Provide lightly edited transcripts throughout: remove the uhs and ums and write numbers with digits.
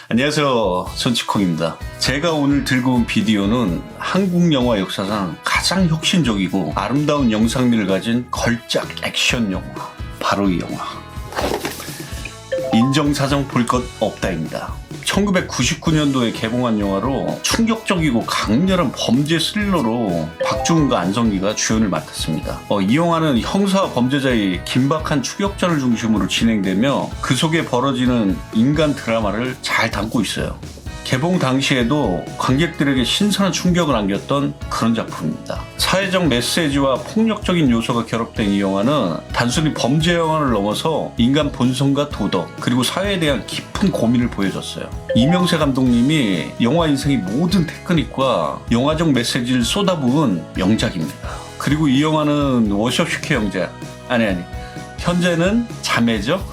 안녕하세요, 손치콩입니다. 제가 오늘 들고 온 비디오는 한국 영화 역사상 가장 혁신적이고 아름다운 영상미를 가진 걸작 액션 영화, 바로 이 영화 인정사정 볼 것 없다입니다. 1999년도에 개봉한 영화로 충격적이고 강렬한 범죄 스릴러로 박중훈과 안성기가 주연을 맡았습니다. 이 영화는 형사와 범죄자의 긴박한 추격전을 중심으로 진행되며 그 속에 벌어지는 인간 드라마를 잘 담고 있어요. 개봉 당시에도 관객들에게 신선한 충격을 안겼던 그런 작품입니다. 사회적 메시지와 폭력적인 요소가 결합된 이 영화는 단순히 범죄 영화를 넘어서 인간 본성과 도덕, 그리고 사회에 대한 깊은 고민을 보여줬어요. 이명세 감독님이 영화 인생의 모든 테크닉과 영화적 메시지를 쏟아부은 명작입니다. 그리고 이 영화는 워셔슈키 형제, 현재는 자매죠?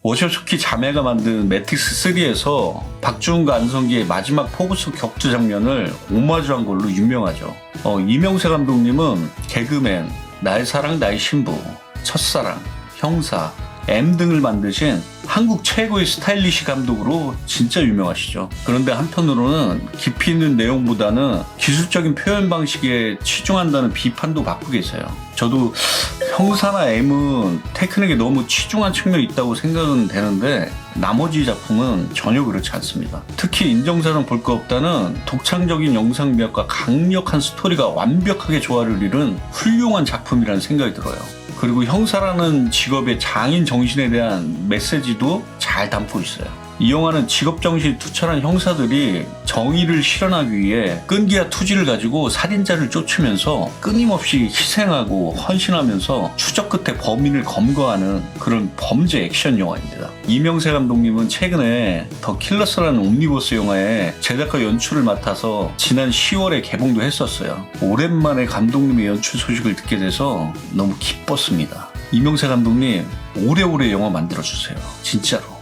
워셔슈키 자매가 만든 매트릭스 3에서 박주훈과 안성기의 마지막 포브스 격투 장면을 오마주한 걸로 유명하죠. 이명세 감독님은 개그맨, 나의 사랑 나의 신부, 첫사랑, 형사, M 등을 만드신 한국 최고의 스타일리시 감독으로 진짜 유명하시죠. 그런데 한편으로는 깊이 있는 내용보다는 기술적인 표현 방식에 치중한다는 비판도 받고 계세요. 저도 형사나 M은 테크닉에 너무 치중한 측면이 있다고 생각은 되는데 나머지 작품은 전혀 그렇지 않습니다. 특히 인정사정 볼 거 없다는 독창적인 영상미학과 강력한 스토리가 완벽하게 조화를 이룬 훌륭한 작품이라는 생각이 들어요. 그리고 형사라는 직업의 장인 정신에 대한 메시지도 잘 담고 있어요. 이 영화는 직업정신이 투철한 형사들이 정의를 실현하기 위해 끈기와 투지를 가지고 살인자를 쫓으면서 끊임없이 희생하고 헌신하면서 추적 끝에 범인을 검거하는 그런 범죄 액션 영화입니다. 이명세 감독님은 최근에 더 킬러스라는 옴니버스 영화의 제작과 연출을 맡아서 지난 10월에 개봉도 했었어요. 오랜만에 감독님의 연출 소식을 듣게 돼서 너무 기뻤습니다. 이명세 감독님 오래오래 영화 만들어주세요. 진짜로.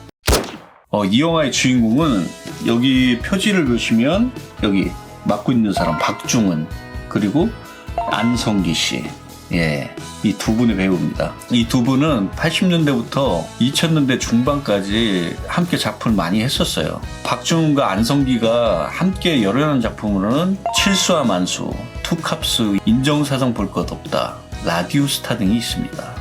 이 영화의 주인공은 여기 표지를 보시면 여기 맡고 있는 사람 박중훈, 그리고 안성기 씨. 이 두 분의 배우입니다. 이 두 분은 80년대부터 2000년대 중반까지 함께 작품을 많이 했었어요. 박중훈과 안성기가 함께 열연한 작품으로는 칠수와 만수, 투캅스, 인정사정 볼 것 없다, 라디오스타 등이 있습니다.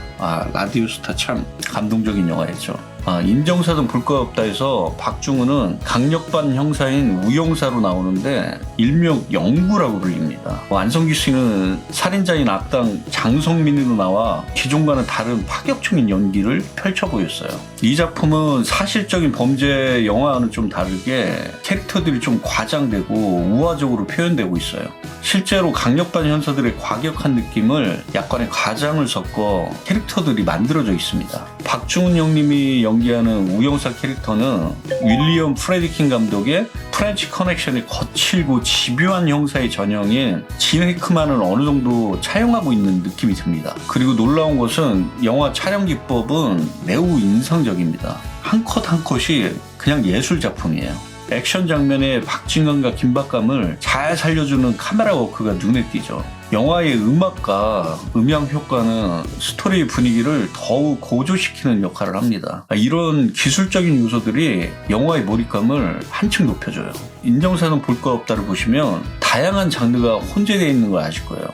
라디오스타 참 감동적인 영화였죠. 인정사정 볼 것 없다 해서 박중훈은 강력반 형사인 우영사로 나오는데 일명 영구라고 불립니다. 안성기 씨는 살인자인 악당 장성민으로 나와 기존과는 다른 파격적인 연기를 펼쳐 보였어요. 이 작품은 사실적인 범죄 영화와는 좀 다르게 캐릭터들이 좀 과장되고 우화적으로 표현되고 있어요. 실제로 강력반 형사들의 과격한 느낌을 약간의 과장을 섞어 캐릭터들이 만들어져 있습니다. 박중훈 형님이 연기하는 우영사 캐릭터는 윌리엄 프레디킨 감독의 프렌치 커넥션의 거칠고 집요한 형사의 전형인 진 해크만을 어느 정도 차용하고 있는 느낌이 듭니다. 그리고 놀라운 것은 영화 촬영 기법은 매우 인상적입니다. 한 컷 한 컷이 그냥 예술 작품이에요. 액션 장면의 박진감과 긴박감을 잘 살려주는 카메라 워크가 눈에 띄죠. 영화의 음악과 음향 효과는 스토리의 분위기를 더욱 고조시키는 역할을 합니다. 이런 기술적인 요소들이 영화의 몰입감을 한층 높여줘요. 인정사정 볼 것 없다를 보시면 다양한 장르가 혼재되어 있는 걸 아실 거예요.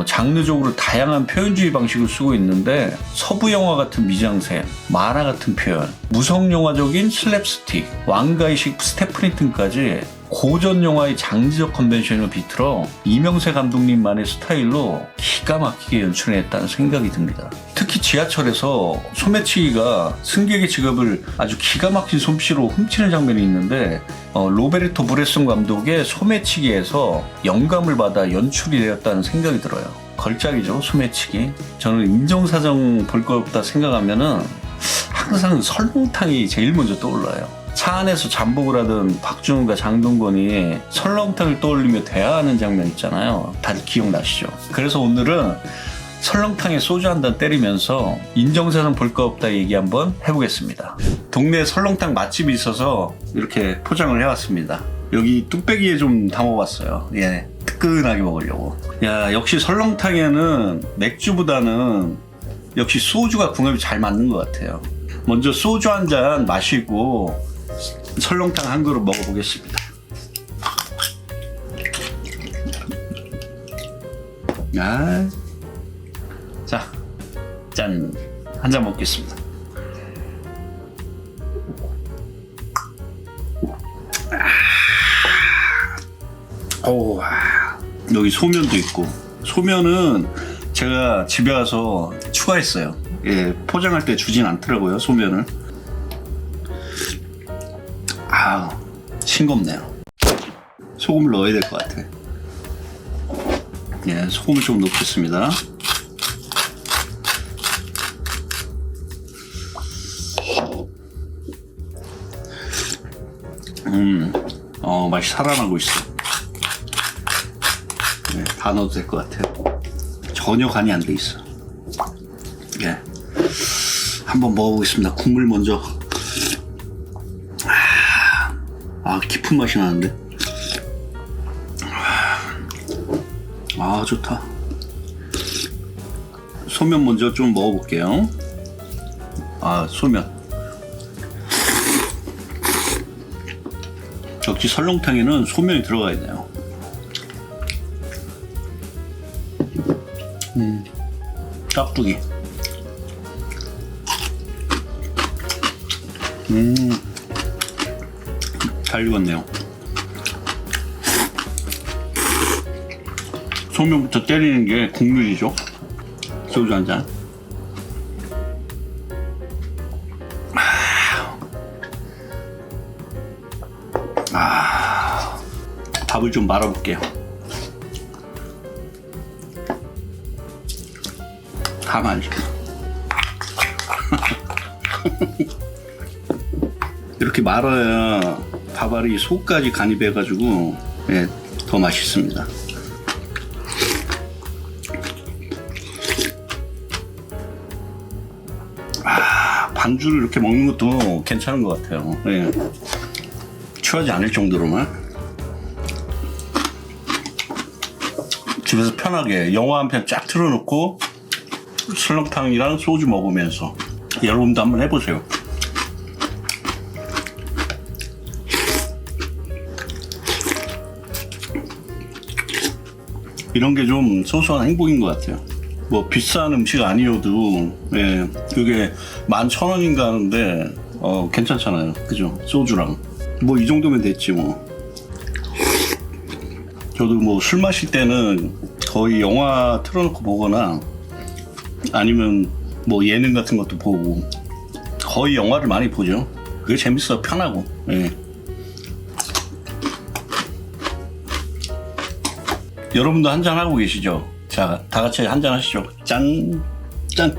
장르적으로 다양한 표현주의 방식을 쓰고 있는데 서부 영화 같은 미장센, 만화 같은 표현, 무성 영화적인 슬랩스틱, 왕가이식 스태프링 등까지 고전 영화의 장르적 컨벤션을 비틀어 이명세 감독님만의 스타일로 기가 막히게 연출했다는 생각이 듭니다. 특히 지하철에서 소매치기가 승객의 지갑을 아주 기가 막힌 솜씨로 훔치는 장면이 있는데 로베르토 브레송 감독의 소매치기에서 영감을 받아 연출이 되었다는 생각이 들어요. 걸작이죠, 소매치기. 저는 인정사정 볼 것 없다 생각하면은 항상 설렁탕이 제일 먼저 떠올라요. 차 안에서 잠복을 하던 박중훈과 장동건이 설렁탕을 떠올리며 대화하는 장면 있잖아요. 다들 기억나시죠? 그래서 오늘은 설렁탕에 소주 한 잔 때리면서 인정사정 볼 거 없다 얘기 한번 해보겠습니다. 동네에 설렁탕 맛집이 있어서 이렇게 포장을 해왔습니다. 여기 뚝배기에 좀 담아봤어요. 뜨끈하게 먹으려고. 역시 설렁탕에는 맥주보다는 역시 소주가 궁합이 잘 맞는 것 같아요. 먼저 소주 한 잔 마시고 설렁탕 한 그릇 먹어보겠습니다. 자, 짠! 한 잔 먹겠습니다. 오, 여기 소면도 있고, 소면은 제가 집에 와서 추가했어요. 예, 포장할 때 주진 않더라고요, 소면을. 싱겁네요. 소금을 넣어야 될 것 같아. 예, 소금을 좀 넣겠습니다. 맛이 살아나고 있어. 네, 다 넣어도 될 것 같아요. 전혀 간이 안 돼 있어. 예, 한번 먹어보겠습니다. 국물 먼저. 깊은 맛이 나는데. 좋다. 소면 먼저 좀 먹어볼게요. 소면. 역시 설렁탕에는 소면이 들어가야 돼요. 깍두기. 잘 익었네요. 소면부터 때리는 게 국룰이죠. 소주 한 잔. 밥을 좀 말아볼게요. 가만히. 이렇게 말아야 밥알이 속까지 간이 배가지고 예, 더 맛있습니다. 반주를 이렇게 먹는 것도 괜찮은 것 같아요. 예. 취하지 않을 정도로만. 집에서 편하게 영화 한 편 쫙 틀어놓고 설렁탕이랑 소주 먹으면서 여러분도 한번 해보세요. 이런 게 좀 소소한 행복인 것 같아요. 뭐 비싼 음식 아니어도 예, 그게 11,000원인가 하는데 괜찮잖아요. 그죠? 소주랑 뭐 이 정도면 됐지 뭐. 저도 뭐 술 마실 때는 거의 영화 틀어놓고 보거나 아니면 뭐 예능 같은 것도 보고 거의 영화를 많이 보죠. 그게 재밌어. 편하고. 예. 여러분도 한잔 하고 계시죠? 자, 다 같이 한잔 하시죠. 짠! 짠!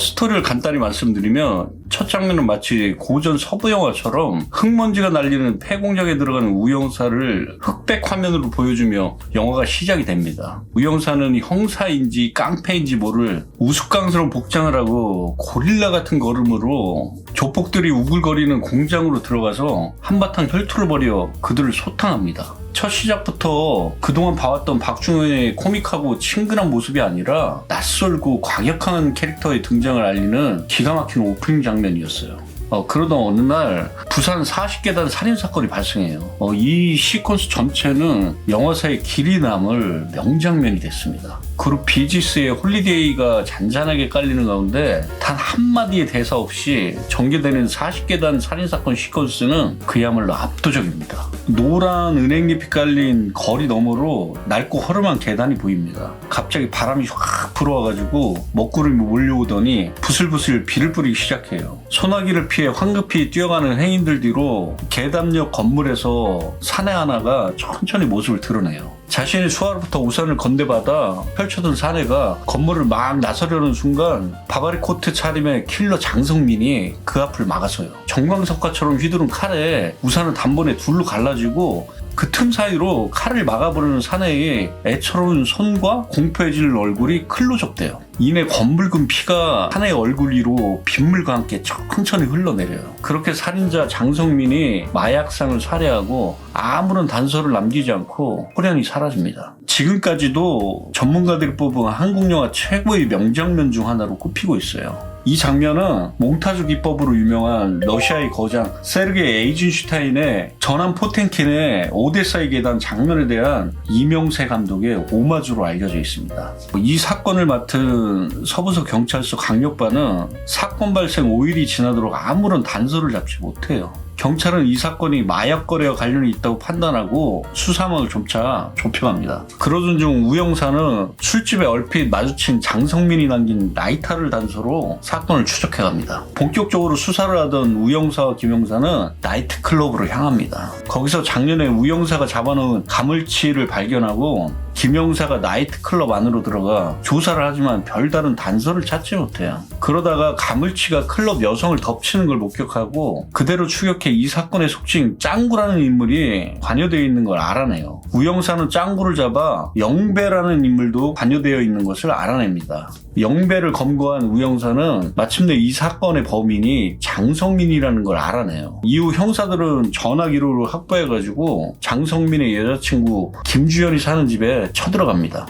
스토리를 간단히 말씀드리면 첫 장면은 마치 고전 서부 영화처럼 흙먼지가 날리는 폐공장에 들어가는 우영사를 흑백 화면으로 보여주며 영화가 시작이 됩니다. 우영사는 형사인지 깡패인지 모를 우스꽝스러운 복장을 하고 고릴라 같은 걸음으로 조폭들이 우글거리는 공장으로 들어가서 한바탕 혈투를 벌여 그들을 소탕합니다. 첫 시작부터 그동안 봐왔던 박중현의 코믹하고 친근한 모습이 아니라 낯설고 과격한 캐릭터의 등장을 알리는 기가 막힌 오프닝 장면이었어요. 그러던 어느 날 부산 40계단 살인사건이 발생해요. 이 시퀀스 전체는 영화사의 길이 남을 명장면이 됐습니다. 그룹 비지스의 홀리데이가 잔잔하게 깔리는 가운데 단 한마디의 대사 없이 전개되는 40계단 살인사건 시퀀스는 그야말로 압도적입니다. 노란 은행잎이 깔린 거리 너머로 낡고 허름한 계단이 보입니다. 갑자기 바람이 확 불어와가지고 먹구름이 몰려오더니 부슬부슬 비를 뿌리기 시작해요. 소나기를 피해 황급히 뛰어가는 행인들 뒤로 계담역 건물에서 사내 하나가 천천히 모습을 드러내요. 자신의 수하로부터 우산을 건네받아 펼쳐둔 사내가 건물을 막 나서려는 순간 바바리 코트 차림의 킬러 장성민이 그 앞을 막아서요. 정광석화처럼 휘두른 칼에 우산을 단번에 둘로 갈라지고 그 틈 사이로 칼을 막아버리는 사내의 애처로운 손과 공포해질 얼굴이 클로 접대요. 이내 검붉은 피가 사내의 얼굴 위로 빗물과 함께 천천히 흘러내려요. 그렇게 살인자 장성민이 마약상을 살해하고 아무런 단서를 남기지 않고 호련히 사라집니다. 지금까지도 전문가들이 뽑은 한국 영화 최고의 명장면 중 하나로 꼽히고 있어요. 이 장면은 몽타주 기법으로 유명한 러시아의 거장 세르게이 에이즌슈타인의 전함 포템킨의 오데사의 계단 장면에 대한 이명세 감독의 오마주로 알려져 있습니다. 이 사건을 맡은 서부서 경찰서 강력반은 사건 발생 5일이 지나도록 아무런 단서를 잡지 못해요. 경찰은 이 사건이 마약 거래와 관련이 있다고 판단하고 수사망을 점차 좁혀갑니다. 그러던 중 우 형사는 술집에 얼핏 마주친 장성민이 남긴 라이터를 단서로 사건을 추적해갑니다. 본격적으로 수사를 하던 우 형사와 김 형사는 나이트클럽으로 향합니다. 거기서 작년에 우 형사가 잡아놓은 가물치를 발견하고 김 형사가 나이트클럽 안으로 들어가 조사를 하지만 별다른 단서를 찾지 못해요. 그러다가 가물치가 클럽 여성을 덮치는 걸 목격하고 그대로 추격해 이 사건의 속칭 짱구라는 인물이 관여되어 있는 걸 알아내요. 우 형사는 짱구를 잡아 영배라는 인물도 관여되어 있는 것을 알아냅니다. 영배를 검거한 우 형사는 마침내 이 사건의 범인이 장성민이라는 걸 알아내요. 이후 형사들은 전화 기록을 확보해가지고 장성민의 여자친구 김주연이 사는 집에 쳐들어갑니다.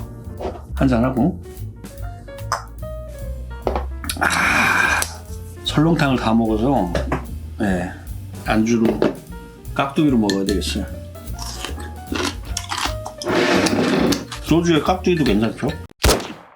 한잔하고 설렁탕을 다 먹어서 안주로 깍두기로 먹어야 되겠어요. 소주에 깍두기도 괜찮죠?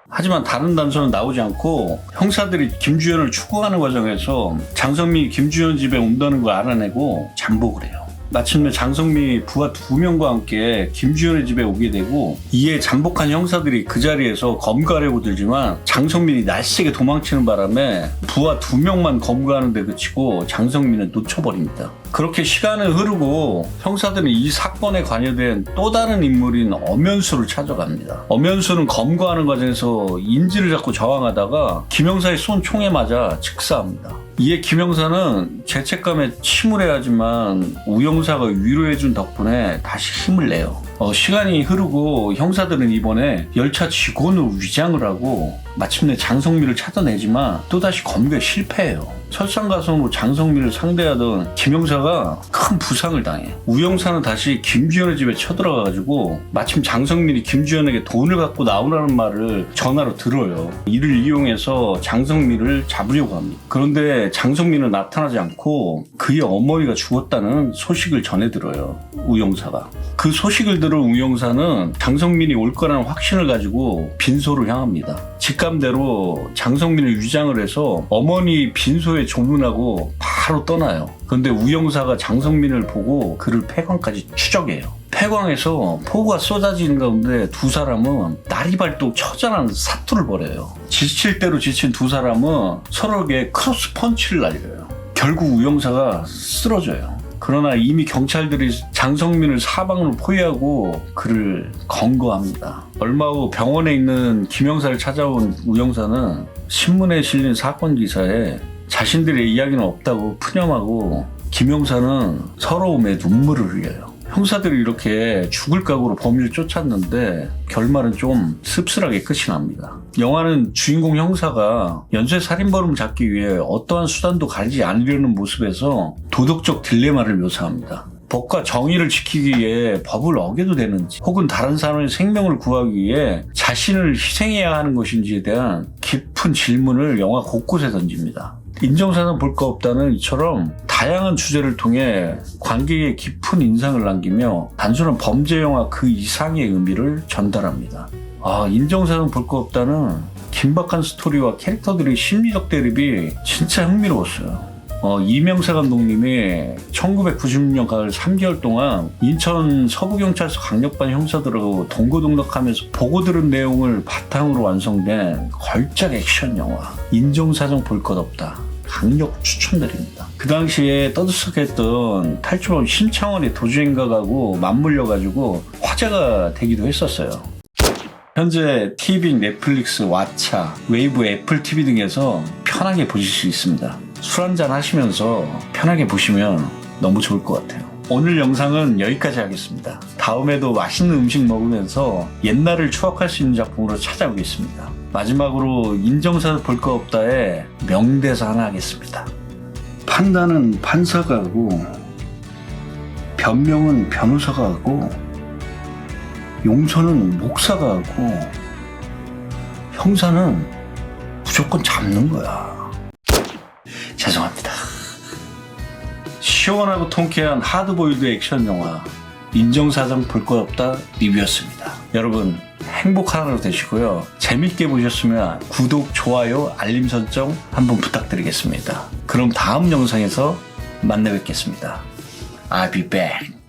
하지만 다른 단서는 나오지 않고 형사들이 김주연을 추궁하는 과정에서 장성민이 김주연 집에 온다는 걸 알아내고 잠복을 해요. 마침내 장성민이 부하 2명과 함께 김주연의 집에 오게 되고 이에 잠복한 형사들이 그 자리에서 검거하려고 들지만 장성민이 날쌔게 도망치는 바람에 부하 2명만 검거하는 데 그치고 장성민은 놓쳐버립니다. 그렇게 시간은 흐르고 형사들은 이 사건에 관여된 또 다른 인물인 엄연수를 찾아갑니다. 엄연수는 검거하는 과정에서 인지를 잡고 저항하다가 김 형사의 쏜 총에 맞아 즉사합니다. 이에 김 형사는 죄책감에 침울해하지만 우 형사가 위로해준 덕분에 다시 힘을 내요. 시간이 흐르고 형사들은 이번에 열차 직원으로 위장을 하고 마침내 장성민을 찾아내지만 또다시 검거에 실패해요. 설상가성으로 장성민을 상대하던 김 형사가 큰 부상을 당해. 우 형사는 다시 김주연의 집에 쳐들어가가지고 마침 장성민이 김주연에게 돈을 갖고 나오라는 말을 전화로 들어요. 이를 이용해서 장성민을 잡으려고 합니다. 그런데 장성민은 나타나지 않고 그의 어머니가 죽었다는 소식을 전해들어요. 우 형사가. 그 소식을 들은 우 형사는 장성민이 올 거라는 확신을 가지고 빈소를 향합니다. 직감대로 장성민을 위장을 해서 어머니 빈소에 조문하고 바로 떠나요. 그런데 우 형사가 장성민을 보고 그를 폐광까지 추적해요. 폐광에서 포구가 쏟아지는 가운데 두 사람은 나리발독 처절한 사투를 벌여요. 지칠 대로 지친 두 사람은 서로에게 크로스 펀치를 날려요. 결국 우 형사가 쓰러져요. 그러나 이미 경찰들이 장성민을 사방으로 포위하고 그를 검거합니다. 얼마 후 병원에 있는 김 형사를 찾아온 우 형사는 신문에 실린 사건 기사에 자신들의 이야기는 없다고 푸념하고 김 형사는 서러움에 눈물을 흘려요. 형사들이 이렇게 죽을 각오로 범인을 쫓았는데 결말은 좀 씁쓸하게 끝이 납니다. 영화는 주인공 형사가 연쇄 살인범을 잡기 위해 어떠한 수단도 가리지 않으려는 모습에서 도덕적 딜레마를 묘사합니다. 법과 정의를 지키기 위해 법을 어겨도 되는지 혹은 다른 사람의 생명을 구하기 위해 자신을 희생해야 하는 것인지에 대한 깊은 질문을 영화 곳곳에 던집니다. 인정사상 볼 거 없다는 이처럼 다양한 주제를 통해 관객에 깊은 인상을 남기며 단순한 범죄 영화 그 이상의 의미를 전달합니다. 인정사상 볼 거 없다는 긴박한 스토리와 캐릭터들의 심리적 대립이 진짜 흥미로웠어요. 이명세 감독님이 1996년 가을 3개월 동안 인천 서부경찰서 강력반 형사들하고 동고동락하면서 보고 들은 내용을 바탕으로 완성된 걸작 액션 영화 인정사정 볼 것 없다. 강력 추천드립니다. 그 당시에 떠들썩했던 탈주범 심창원의 도주행각하고 맞물려가지고 화제가 되기도 했었어요. 현재 티빙, 넷플릭스, 왓챠, 웨이브, 애플 TV 등에서 편하게 보실 수 있습니다. 술 한잔 하시면서 편하게 보시면 너무 좋을 것 같아요. 오늘 영상은 여기까지 하겠습니다. 다음에도 맛있는 음식 먹으면서 옛날을 추억할 수 있는 작품으로 찾아오겠습니다. 마지막으로 인정사도 볼 거 없다에 명대사 하나 하겠습니다. 판단은 판사가 하고 변명은 변호사가 하고 용서는 목사가 하고 형사는 무조건 잡는 거야. 죄송합니다. 시원하고 통쾌한 하드보일드 액션 영화 인정사정 볼 것 없다 리뷰였습니다. 여러분 행복한 하루 되시고요. 재밌게 보셨으면 구독, 좋아요, 알림 설정 한번 부탁드리겠습니다. 그럼 다음 영상에서 만나 뵙겠습니다. I'll be back.